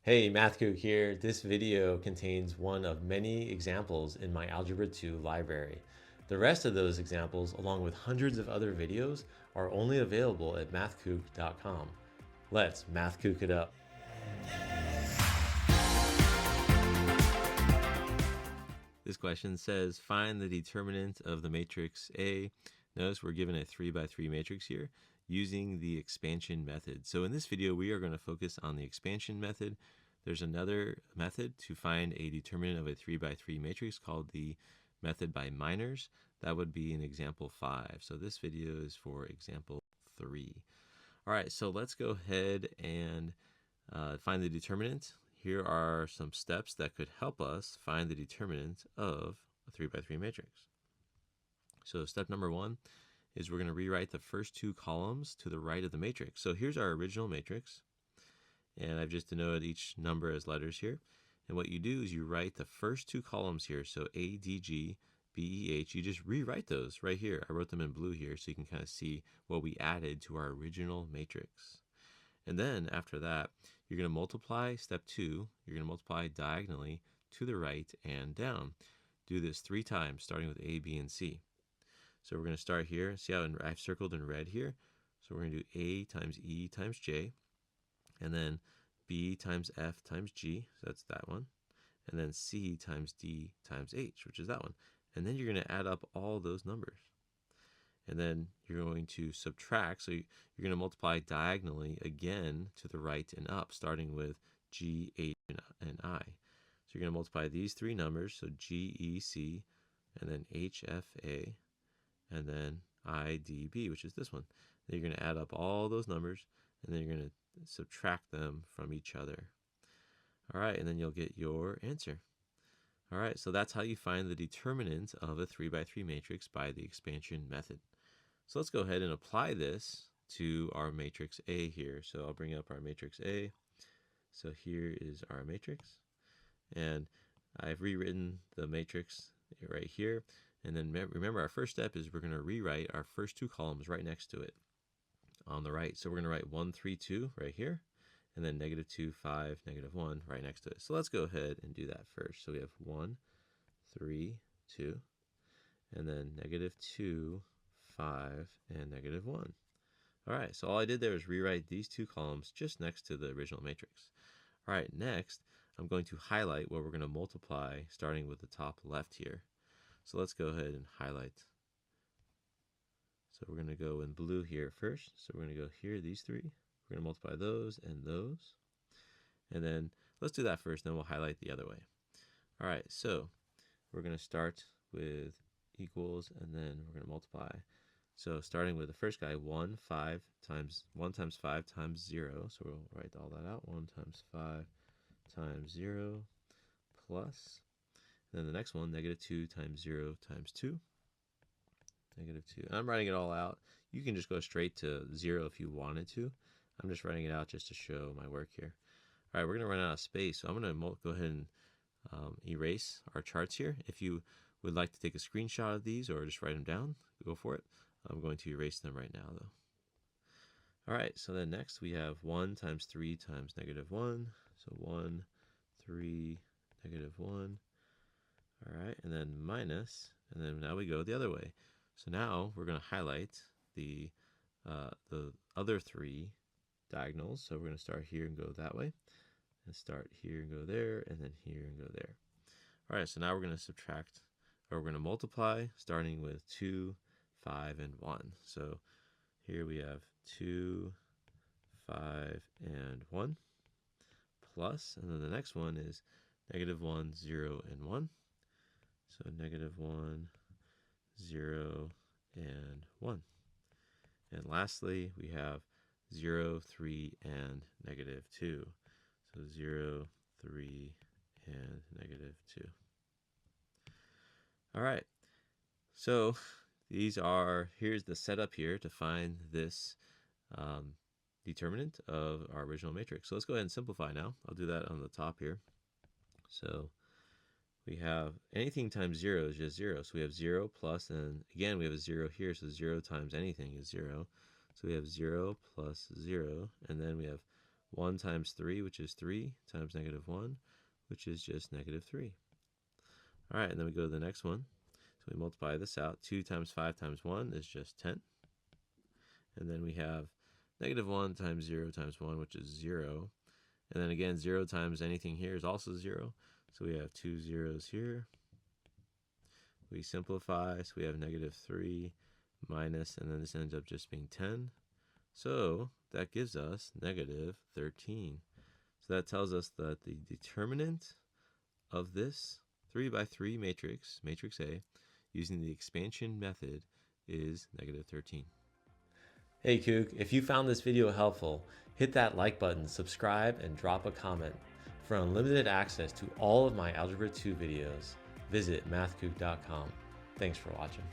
Hey, MathCook here. This video contains one of many examples in my Algebra 2 library. The rest of those examples, along with hundreds of other videos, are only available at mathcook.com. Let's MathCook it up. This question says, find the determinant of the matrix A. Notice we're given a 3 by 3 matrix here using the expansion method. So in this video, we are going to focus on the expansion method. There's another method to find a determinant of a 3 by 3 matrix called the method by minors. That would be in example 5. So this video is for example 3. All right, so let's go ahead and find the determinant. Here are some steps that could help us find the determinant of a 3 by 3 matrix. So step number 1 is we're going to rewrite the first two columns to the right of the matrix. So here's our original matrix, and I've just denoted each number as letters here. And what you do is you write the first two columns here, so A, D, G, B, E, H. You just rewrite those right here. I wrote them in blue here so you can kind of see what we added to our original matrix. And then after that, you're going to multiply step 2. You're going to multiply diagonally to the right and down. Do this 3 times, starting with A, B, and C. So we're going to start here. See how I've circled in red here? So we're going to do A times E times J, and then B times F times G, so that's that one, and then C times D times H, which is that one. And then you're going to add up all those numbers. And then you're going to subtract, so you're going to multiply diagonally again to the right and up, starting with G, H, and I. So you're going to multiply these 3 numbers, so G, E, C, and then H, F, A, and then I, D, B, which is this one. Then you're going to add up all those numbers, and then you're going to subtract them from each other. All right, and then you'll get your answer. All right, so that's how you find the determinant of a 3 by 3 matrix by the expansion method. So let's go ahead and apply this to our matrix A here. So I'll bring up our matrix A. So here is our matrix, and I've rewritten the matrix right here. And then remember, our first step is we're going to rewrite our first 2 columns right next to it on the right. So we're going to write 1, 3, 2 right here, and then -2, 5, -1 right next to it. So let's go ahead and do that first. So we have 1, 3, 2, and then -2, 5, and -1. All right, so all I did there is rewrite these 2 columns just next to the original matrix. All right, next, I'm going to highlight what we're going to multiply, starting with the top left here. So let's go ahead and highlight. So we're going to go in blue here first. So we're going to go here, these 3. We're going to multiply those and those. And then let's do that first, then we'll highlight the other way. All right, so we're going to start with equals, and then we're going to multiply. So starting with the first guy, 1 times 5 times 0. So we'll write all that out. 1 times 5 times 0 plus. And then the next one, -2 times 0 times 2. -2. I'm writing it all out. You can just go straight to 0 if you wanted to. I'm just writing it out just to show my work here. All right, we're going to run out of space, so I'm going to go ahead and erase our charts here. If you would like to take a screenshot of these or just write them down, go for it. I'm going to erase them right now, though. All right, so then next we have 1 times 3 times -1. So 1, 3, -1. All right, and then minus, and then now we go the other way. So now we're going to highlight the other 3 diagonals. So we're going to start here and go that way, and start here and go there, and then here and go there. All right, so now we're going to subtract, or we're going to multiply, starting with 2, 5, and 1. So here we have 2, 5, and 1, plus, and then the next one is -1, 0, and 1. So -1, 0, and 1. And lastly, we have 0, 3, and -2. So 0, 3, and -2. All right, so here's the setup here to find this determinant of our original matrix. So let's go ahead and simplify now. I'll do that on the top here. So we have anything times 0 is just 0. So we have 0 plus, and again, we have a 0 here. So 0 times anything is 0. So we have 0 plus 0, and then we have 1 times 3, which is 3, times negative 1, which is just negative 3. All right, and then we go to the next one. So we multiply this out. 2 times 5 times 1 is just 10. And then we have negative 1 times 0 times 1, which is 0. And then again, 0 times anything here is also 0. So we have 2 zeros here. We simplify, so we have negative 3 minus, and then this ends up just being 10. So that gives us negative 13. So that tells us that the determinant of this 3 by 3 matrix, matrix A, using the expansion method is negative 13. Hey Kook, if you found this video helpful, hit that like button, subscribe, and drop a comment. For unlimited access to all of my Algebra 2 videos, visit mathkook.com. Thanks for watching.